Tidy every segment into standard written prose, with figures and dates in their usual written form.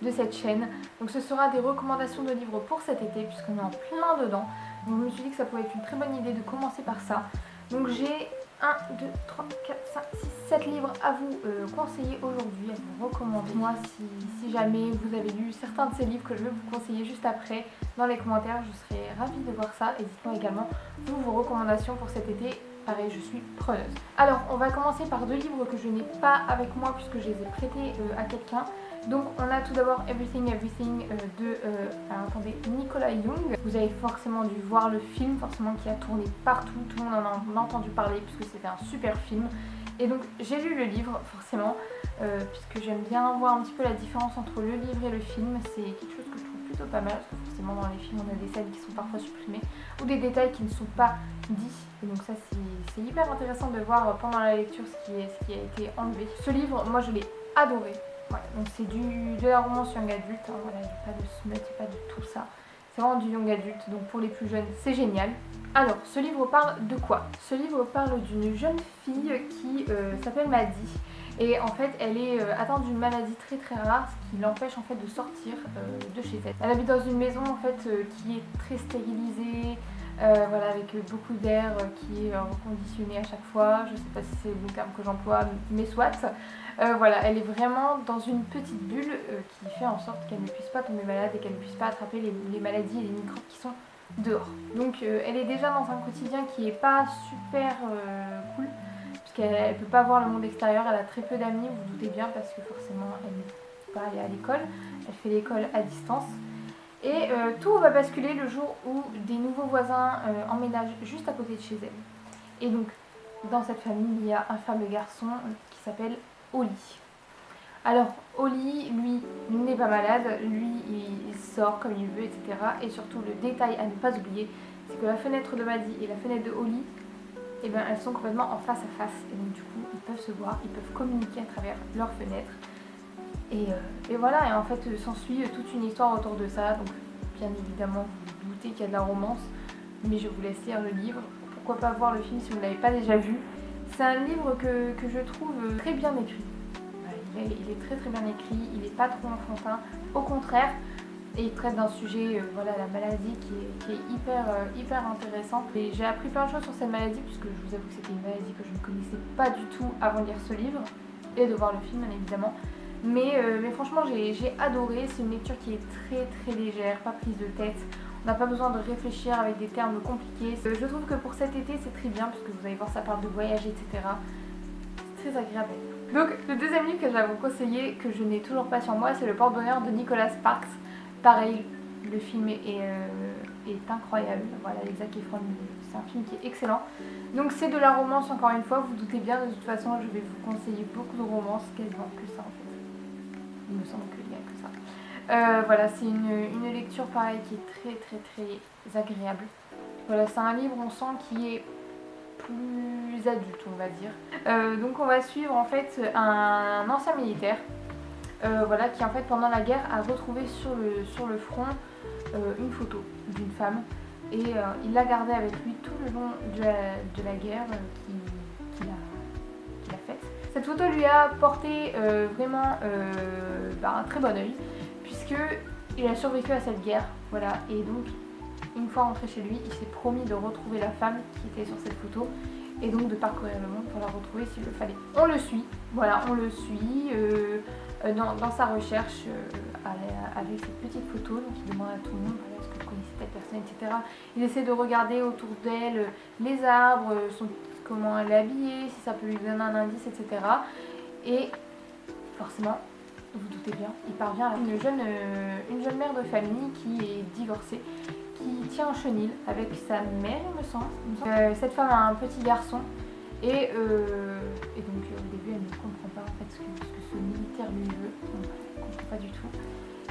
de cette chaîne. Donc ce sera des recommandations de livres pour cet été puisqu'on est en plein dedans. Donc je me suis dit que ça pouvait être une très bonne idée de commencer par ça. Donc j'ai 1, 2, 3, 4, 5, 6, 7 livres à vous conseiller aujourd'hui, à vous recommander. Moi, si jamais vous avez lu certains de ces livres que je vais vous conseiller juste après dans les commentaires, je serais ravie de voir ça. Et dites-moi également vos recommandations pour cet été. Pareil, je suis preneuse. Alors, on va commencer par deux livres que je n'ai pas avec moi puisque je les ai prêtés à quelqu'un. Donc, on a tout d'abord Everything Everything de alors, attendez, Nicolas Young. Vous avez forcément dû voir le film, forcément qui a tourné partout. Tout le monde en a entendu parler puisque c'était un super film. Et donc, j'ai lu le livre, forcément, puisque j'aime bien voir un petit peu la différence entre le livre et le film. C'est quelque chose que je trouve plutôt pas mal parce que forcément, dans les films, on a des scènes qui sont parfois supprimées ou des détails qui ne sont pas dits. Et donc ça c'est hyper intéressant de voir pendant la lecture ce qui a été enlevé. Ce livre, moi je l'ai adoré. Ouais, donc c'est de la romance young adulte, hein, voilà, il n'y a pas de smut, il n'y a pas de tout ça. C'est vraiment du young adulte, donc pour les plus jeunes c'est génial. Alors, ce livre parle de quoi? Ce livre parle d'une jeune fille qui s'appelle Maddie. Et en fait, elle est atteinte d'une maladie très très rare, ce qui l'empêche en fait de sortir de chez elle. Elle habite dans une maison en fait qui est très stérilisée, voilà, avec beaucoup d'air qui est reconditionné à chaque fois. Je sais pas si c'est le terme que j'emploie, mais soit. Voilà, elle est vraiment dans une petite bulle qui fait en sorte qu'elle ne puisse pas tomber malade et qu'elle ne puisse pas attraper les maladies et les microbes qui sont dehors. Donc elle est déjà dans un quotidien qui est pas super cool, puisqu'elle ne peut pas voir le monde extérieur, elle a très peu d'amis, vous vous doutez bien, parce que forcément elle ne peut pas aller à l'école, elle fait l'école à distance. Et tout va basculer le jour où des nouveaux voisins emménagent juste à côté de chez elle. Et donc, dans cette famille, il y a un fameux garçon qui s'appelle Oli. Alors, Oli, lui, n'est pas malade, lui, il sort comme il veut, etc. Et surtout, le détail à ne pas oublier, c'est que la fenêtre de Maddie et la fenêtre de Oli, eh ben, elles sont complètement en face à face. Et donc, du coup, ils peuvent se voir, ils peuvent communiquer à travers leurs fenêtres. Et voilà, et en fait s'ensuit toute une histoire autour de ça. Donc bien évidemment vous vous doutez qu'il y a de la romance, mais je vous laisse lire le livre. Pourquoi pas voir le film si vous ne l'avez pas déjà vu. C'est un livre que je trouve très bien écrit. Il est très très bien écrit, il n'est pas trop enfantin, au contraire. Et il traite d'un sujet, voilà, la maladie qui est hyper intéressant. Et j'ai appris plein de choses sur cette maladie, puisque je vous avoue que c'était une maladie que je ne connaissais pas du tout avant de lire ce livre, et de voir le film bien évidemment. Mais franchement j'ai adoré, c'est une lecture qui est très très légère, pas prise de tête. On n'a pas besoin de réfléchir avec des termes compliqués. Je trouve que pour cet été c'est très bien, parce que vous allez voir ça parle de voyage, etc. C'est très agréable. Donc le deuxième livre que je vais vous conseiller, que je n'ai toujours pas sur moi, c'est Le Porte-Bonheur de Nicolas Sparks. Pareil, le film est incroyable. Voilà, avec Zac Efron, c'est un film qui est excellent. Donc c'est de la romance encore une fois, vous doutez bien, de toute façon je vais vous conseiller beaucoup de romances, quasiment que ça en fait. Il me semble qu'il n'y a que ça. Voilà, c'est une lecture pareil qui est très agréable. Voilà, c'est un livre on sent qui est plus adulte on va dire. Donc on va suivre en fait un ancien militaire, voilà, qui en fait pendant la guerre a retrouvé sur le front une photo d'une femme et il l'a gardée avec lui tout le long de la guerre qu'il a faite. Cette photo lui a porté vraiment un très bon oeil, puisque il a survécu à cette guerre, voilà, et donc une fois rentré chez lui, il s'est promis de retrouver la femme qui était sur cette photo et donc de parcourir le monde pour la retrouver s'il le fallait. On le suit, voilà, on le suit dans sa recherche avec cette petite photo, donc il demande à tout le monde, voilà, est-ce que vous connaissez telle personne, etc. Il essaie de regarder autour d'elle les arbres, comment elle est habillée, si ça peut lui donner un indice, etc. Et forcément, vous doutez bien, il parvient à une jeune mère de famille qui est divorcée, qui tient un chenil avec sa mère, il me semble. Cette femme a un petit garçon et donc au début elle ne comprend pas en fait ce que ce militaire lui veut, donc, elle ne comprend pas du tout.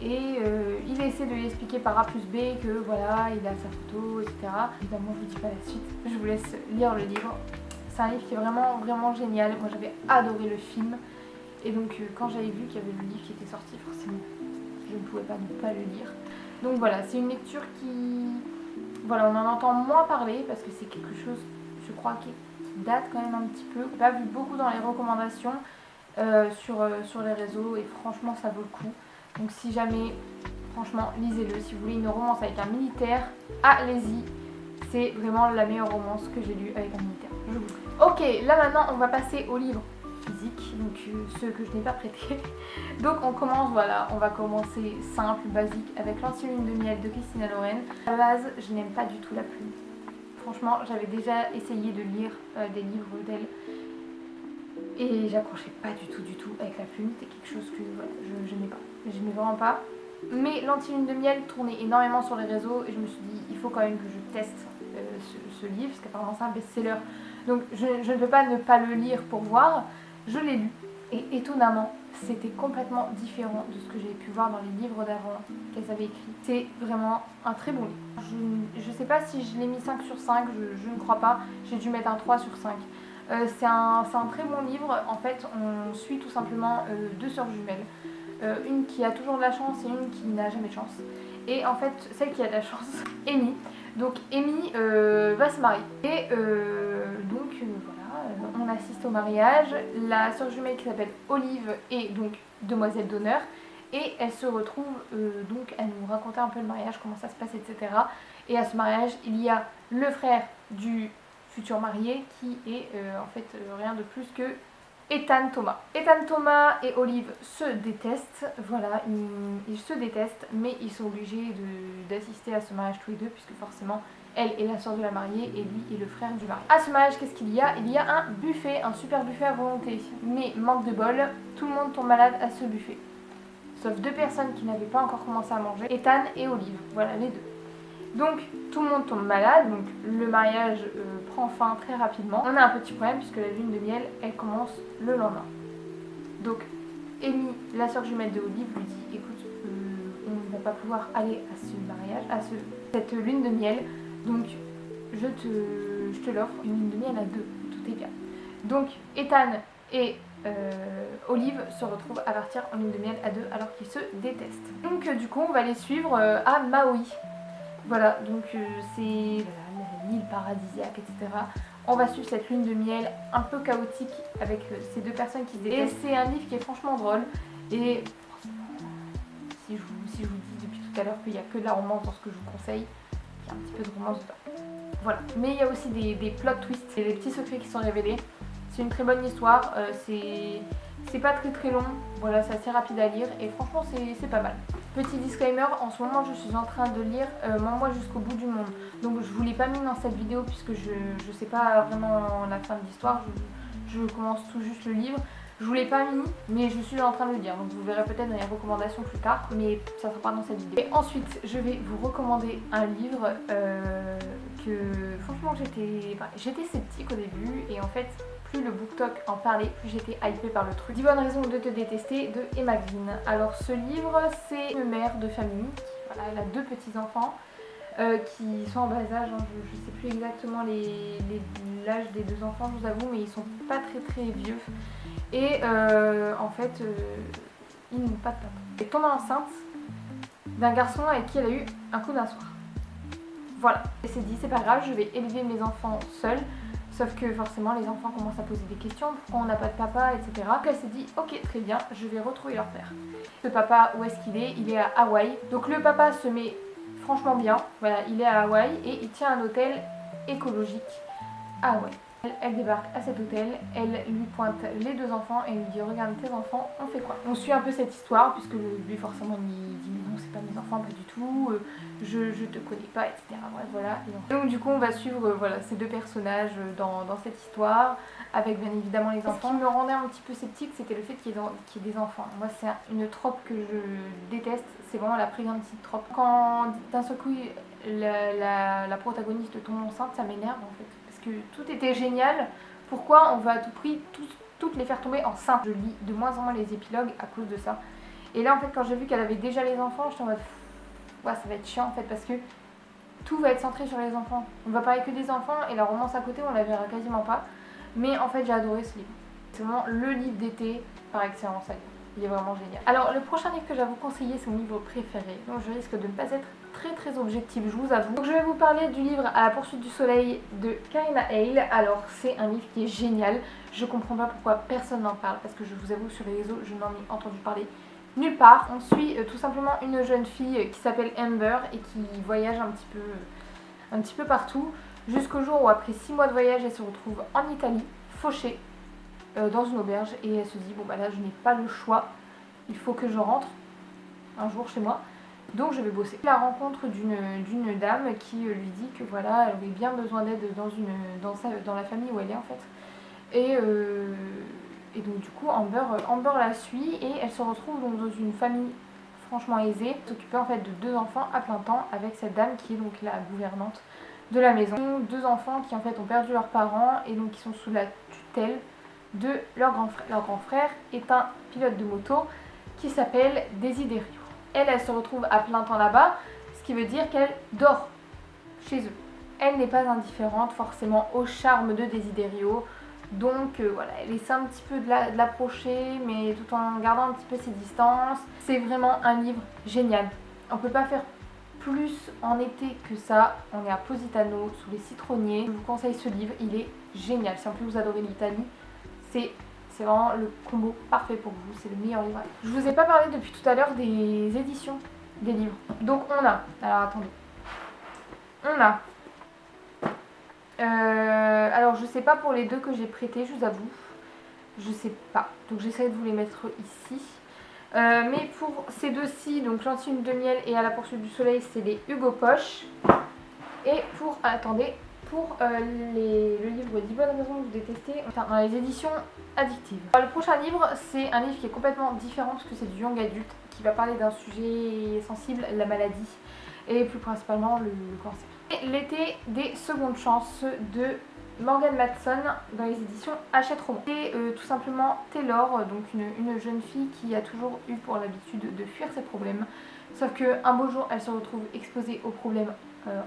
Et il essaie de lui expliquer par A plus B que voilà, il a sa photo, etc. Évidemment je vous dis pas la suite, je vous laisse lire le livre. C'est un livre qui est vraiment génial, moi j'avais adoré le film. Et donc quand j'avais vu qu'il y avait le livre qui était sorti, forcément je ne pouvais pas ne pas le lire. Donc voilà, c'est une lecture qui... Voilà, on en entend moins parler parce que c'est quelque chose, je crois, qui date quand même un petit peu. J'ai pas vu beaucoup dans les recommandations sur les réseaux et franchement ça vaut le coup. Donc si jamais, franchement, lisez-le. Si vous voulez une romance avec un militaire, allez-y. C'est vraiment la meilleure romance que j'ai lue avec un militaire. Je vous... Ok, là maintenant on va passer aux livres physiques, donc ceux que je n'ai pas prêtés. Donc on commence, voilà, on va commencer simple, basique, avec l'Anti-Lune de miel de Christina Loren. À la base, je n'aime pas du tout la plume. Franchement, j'avais déjà essayé de lire des livres d'elle et j'accrochais pas du tout avec la plume. C'était quelque chose que voilà, je n'aimais pas. J'aimais vraiment pas. Mais l'Anti-Lune de miel tournait énormément sur les réseaux et je me suis dit, il faut quand même que je teste ce livre, parce qu'apparemment c'est un best-seller. Donc je ne peux pas ne pas le lire pour voir. Je l'ai lu et étonnamment, c'était complètement différent de ce que j'avais pu voir dans les livres d'avant qu'elles avaient écrits. C'est vraiment un très bon livre. Je ne sais pas si je l'ai mis 5 sur 5, je ne crois pas. J'ai dû mettre un 3 sur 5. C'est un très bon livre. En fait, on suit tout simplement deux sœurs jumelles. Une qui a toujours de la chance et une qui n'a jamais de chance. Et en fait, celle qui a de la chance, Amy. Donc Amy va se marier. Et donc voilà, on assiste au mariage. La sœur jumelle qui s'appelle Olive est donc demoiselle d'honneur. Et elle se retrouve donc à nous raconter un peu le mariage, comment ça se passe, etc. Et à ce mariage, il y a le frère du futur marié qui est en fait rien de plus que Ethan Thomas. Ethan Thomas et Olive se détestent, voilà, ils se détestent, mais ils sont obligés d'assister à ce mariage tous les deux, puisque forcément, elle est la soeur de la mariée et lui est le frère du marié. À ce mariage, qu'est-ce qu'il y a? Il y a un buffet, un super buffet à volonté. Mais manque de bol, tout le monde tombe malade à ce buffet. Sauf deux personnes qui n'avaient pas encore commencé à manger, Ethan et Olive, voilà les deux. Donc tout le monde tombe malade, donc le mariage prend fin très rapidement. On a un petit problème puisque la lune de miel, elle commence le lendemain. Donc Amy, la soeur jumelle de Olive, lui dit écoute, on ne va pas pouvoir aller à ce mariage, cette lune de miel, donc je te l'offre, une lune de miel à deux, tout est bien. Donc Ethan et Olive se retrouvent à partir en lune de miel à deux alors qu'ils se détestent. Donc du coup on va les suivre à Maui. Voilà, donc c'est voilà, l'île paradisiaque, etc. On va suivre cette lune de miel un peu chaotique avec ces deux personnes qui se détestent. Et c'est un livre qui est franchement drôle. Et si je vous dis depuis tout à l'heure qu'il n'y a que de la romance dans ce que je vous conseille, il y a un petit peu de romance dedans. Voilà, mais il y a aussi des plot twists et des petits secrets qui sont révélés. C'est une très bonne histoire, c'est pas très long, voilà, c'est assez rapide à lire et franchement c'est pas mal. Petit disclaimer, en ce moment je suis en train de lire Moi jusqu'au bout du monde. Donc je vous l'ai pas mis dans cette vidéo puisque je sais pas vraiment la fin de l'histoire, je commence tout juste le livre. Je vous l'ai pas mis, mais je suis en train de le lire, donc vous verrez peut-être dans les recommandations plus tard, mais ça sera pas dans cette vidéo. Et ensuite, je vais vous recommander un livre que franchement j'étais sceptique au début, et en fait, plus le BookTok en parlait, plus j'étais hypée par le truc. 10 bonnes raisons de te détester de Emma Green. Alors ce livre, c'est une mère de famille, voilà, elle a deux petits-enfants. Qui sont en bas âge, hein. Je sais plus exactement l'âge des deux enfants, je vous avoue, mais ils sont pas très vieux. Et en fait, ils n'ont pas de papa. Elle tombe enceinte d'un garçon avec qui elle a eu un coup d'un soir. Voilà. Elle s'est dit, c'est pas grave, je vais élever mes enfants seule. Sauf que forcément, les enfants commencent à poser des questions, pourquoi on n'a pas de papa, etc. Donc elle s'est dit, ok, très bien, je vais retrouver leur père. Ce papa, où est-ce qu'il est? Il est à Hawaï. Donc le papa se met franchement bien, voilà, il est à Hawaï et il tient un hôtel écologique à Hawaï. Elle débarque à cet hôtel, elle lui pointe les deux enfants et lui dit regarde tes enfants, on fait quoi? On suit un peu cette histoire puisque lui forcément il dit mais non c'est pas mes enfants, pas du tout, je te connais pas, etc. Bref, voilà. Et donc du coup on va suivre voilà, ces deux personnages dans cette histoire avec bien évidemment les enfants. Ce qui me rendait un petit peu sceptique c'était le fait qu'il y ait des enfants. Moi c'est une trope que je déteste, c'est vraiment la pregnancy trope. Quand d'un seul coup la protagoniste tombe enceinte, ça m'énerve en fait. Que tout était génial, pourquoi on veut à tout prix toutes les faire tomber enceintes? Je lis de moins en moins les épilogues à cause de ça. Et là en fait quand j'ai vu qu'elle avait déjà les enfants, j'étais en mode ouais, ça va être chiant en fait parce que tout va être centré sur les enfants. On va parler que des enfants et la romance à côté on la verra quasiment pas. Mais en fait j'ai adoré ce livre. C'est vraiment le livre d'été par excellence à lire. Il est vraiment génial. Alors le prochain livre que je vais vous conseiller c'est mon livre préféré. Donc je risque de ne pas être très objective, je vous avoue. Donc je vais vous parler du livre À la poursuite du soleil de Karina Hale. Alors c'est un livre qui est génial. Je comprends pas pourquoi personne n'en parle parce que je vous avoue sur les réseaux je n'en ai entendu parler nulle part. On suit tout simplement une jeune fille qui s'appelle Amber et qui voyage un petit peu partout, jusqu'au jour où après 6 mois de voyage, elle se retrouve en Italie, fauchée, dans une auberge, et elle se dit bon bah là je n'ai pas le choix, il faut que je rentre un jour chez moi, donc je vais bosser. La rencontre d'une dame qui lui dit que voilà, elle aurait bien besoin d'aide dans la famille où elle est en fait. Et donc du coup Amber la suit et elle se retrouve donc dans une famille franchement aisée, s'occuper en fait de 2 enfants à plein temps avec cette dame qui est donc la gouvernante de la maison. 2 enfants qui en fait ont perdu leurs parents et donc qui sont sous la tutelle de leur grand frère. Leur grand frère est un pilote de moto qui s'appelle Desiderio. Elle se retrouve à plein temps là-bas, ce qui veut dire qu'elle dort chez eux. Elle n'est pas indifférente forcément au charme de Desiderio, donc voilà, elle essaie un petit peu de l'approcher, mais tout en gardant un petit peu ses distances. C'est vraiment un livre génial. On ne peut pas faire plus en été que ça. On est à Positano, sous les citronniers. Je vous conseille ce livre, il est génial. Si en plus vous adorez l'Italie, c'est vraiment le combo parfait pour vous, c'est le meilleur livre. Je vous ai pas parlé depuis tout à l'heure des éditions des livres. Donc on a, alors attendez, on a, alors je sais pas pour les 2 que j'ai prêtés, je vous avoue, je sais pas, donc j'essaie de vous les mettre ici. Mais pour ces 2-ci, donc Lentille de miel et À la poursuite du soleil, c'est les Hugo Poche. Et pour, attendez, pour le livre 10 bonnes raisons de vous détester, enfin, dans les éditions addictives. Alors, le prochain livre, c'est un livre qui est complètement différent parce que c'est du young adulte, qui va parler d'un sujet sensible, la maladie, et plus principalement le cancer. Et L'été des secondes chances de Morgan Matson dans les éditions Hachette Roman. Et tout simplement Taylor, donc une jeune fille qui a toujours eu pour l'habitude de fuir ses problèmes. Sauf qu'un beau jour, elle se retrouve exposée aux problèmes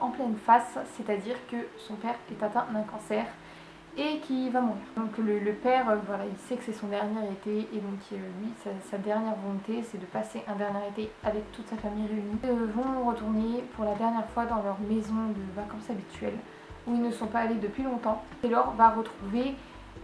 en pleine face, c'est-à-dire que son père est atteint d'un cancer et qui va mourir. Donc le père, voilà, il sait que c'est son dernier été et donc lui, sa dernière volonté, c'est de passer un dernier été avec toute sa famille réunie. Ils vont retourner pour la dernière fois dans leur maison de vacances habituelle, où ils ne sont pas allés depuis longtemps. Taylor va retrouver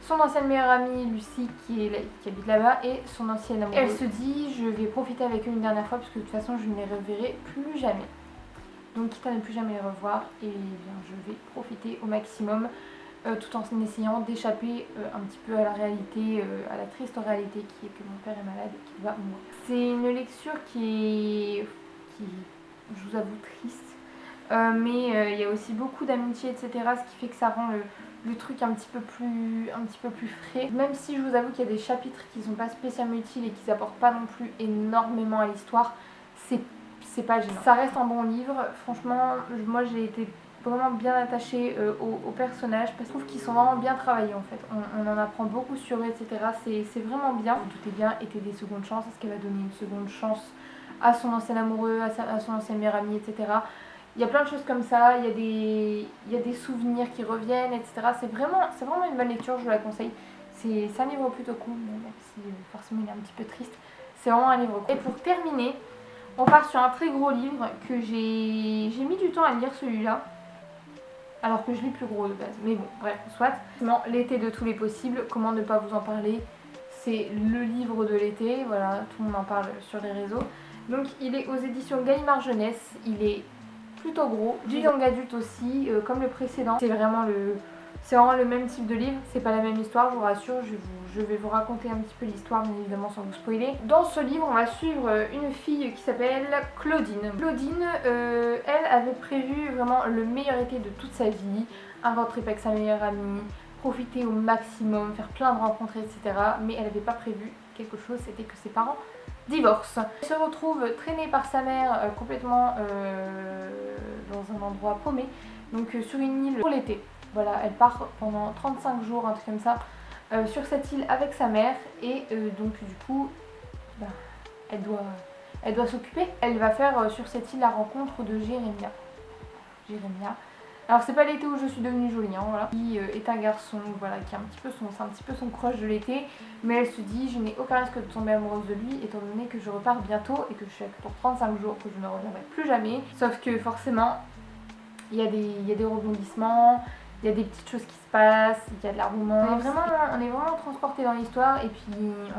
son ancienne meilleure amie Lucie qui habite là-bas et son ancienne amoureuse. Elle se dit je vais profiter avec eux une dernière fois parce que de toute façon je ne les reverrai plus jamais. Donc quitte à ne plus jamais les revoir, et bien je vais profiter au maximum tout en essayant d'échapper un petit peu à la réalité, à la triste réalité qui est que mon père est malade et qu'il va mourir. C'est une lecture qui est, je vous avoue, triste. Mais il y a aussi beaucoup d'amitié, etc. Ce qui fait que ça rend le truc un petit peu plus frais. Même si je vous avoue qu'il y a des chapitres qui sont pas spécialement utiles et qui n'apportent pas non plus énormément à l'histoire, c'est pas gênant. Ça reste un bon livre. Franchement, moi j'ai été vraiment bien attachée aux personnages parce que je trouve qu'ils sont vraiment bien travaillés en fait. On en apprend beaucoup sur eux, etc. C'est vraiment bien. Vous doutez bien, était des secondes chances. Est-ce qu'elle va donner une seconde chance à son ancien amoureux, à son ancienne meilleure amie, etc. Il y a plein de choses comme ça, il y a des souvenirs qui reviennent, etc. C'est vraiment une bonne lecture, je vous la conseille. C'est un livre plutôt cool, même si forcément il est un petit peu triste. C'est vraiment un livre cool. Et pour terminer, on part sur un très gros livre que j'ai mis du temps à lire, celui-là. Alors que je lis plus gros de base. Mais bon, bref, soit. L'été de tous les possibles, comment ne pas vous en parler. C'est le livre de l'été, voilà, tout le monde en parle sur les réseaux. Donc il est aux éditions Gallimard Jeunesse, il est plutôt gros, du young adulte aussi, comme le précédent. C'est vraiment le même type de livre, c'est pas la même histoire, je vous rassure, je vais vous raconter un petit peu l'histoire, bien évidemment sans vous spoiler. Dans ce livre, on va suivre une fille qui s'appelle Claudine. Claudine, elle avait prévu vraiment le meilleur été de toute sa vie, un road trip avec sa meilleure amie, profiter au maximum, faire plein de rencontres, etc. Mais elle n'avait pas prévu quelque chose, c'était que ses parents divorcent. Elle se retrouve traînée par sa mère complètement dans un endroit paumé, donc sur une île pour l'été. Voilà, elle part pendant 35 jours, un truc comme ça, sur cette île avec sa mère et donc du coup, bah, elle doit s'occuper. Elle va faire sur cette île la rencontre de Jérémia. Alors c'est pas l'été où je suis devenue jolie, hein, voilà. Qui est un garçon, voilà, qui est c'est un petit peu son crush de l'été, mais elle se dit je n'ai aucun risque de tomber amoureuse de lui étant donné que je repars bientôt et que je suis avec pour 35 jours, que je ne reviendrai plus jamais. Sauf que forcément, il y a des rebondissements, il y a des petites choses qui se passent, il y a de la romance. On est vraiment transporté dans l'histoire et puis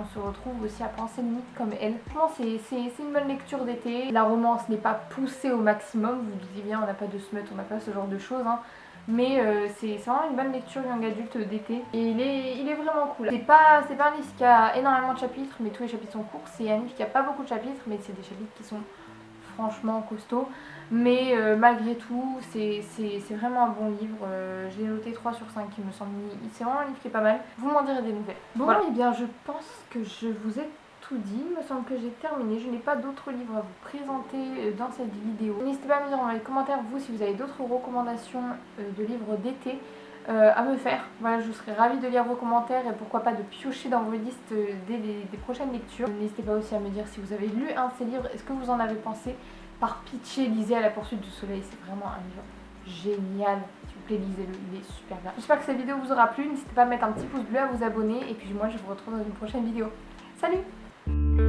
on se retrouve aussi à penser limite comme elle. Franchement, c'est une bonne lecture d'été. La romance n'est pas poussée au maximum, vous disiez bien, on n'a pas de smut, on n'a pas ce genre de choses. Hein. Mais c'est vraiment une bonne lecture young adulte d'été et il est vraiment cool. C'est pas un livre qui a énormément de chapitres, mais tous les chapitres sont courts. C'est un livre qui a pas beaucoup de chapitres, mais c'est des chapitres qui sont franchement costauds. Mais malgré tout, c'est vraiment un bon livre. J'ai noté 3 sur 5 il me semble. C'est vraiment un livre qui est pas mal. Vous m'en direz des nouvelles. Bon, voilà. Et bien je pense que je vous ai tout dit. Il me semble que j'ai terminé. Je n'ai pas d'autres livres à vous présenter dans cette vidéo. N'hésitez pas à me dire dans les commentaires, vous, si vous avez d'autres recommandations de livres d'été à me faire. Voilà, je serais ravie de lire vos commentaires et pourquoi pas de piocher dans vos listes dès des prochaines lectures. N'hésitez pas aussi à me dire si vous avez lu un de ces livres, est-ce que vous en avez pensé. Par pitié, lisez À la poursuite du soleil, c'est vraiment un livre génial. S'il vous plaît, lisez-le, il est super bien. J'espère que cette vidéo vous aura plu. N'hésitez pas à mettre un petit pouce bleu, à vous abonner et puis moi je vous retrouve dans une prochaine vidéo. Salut!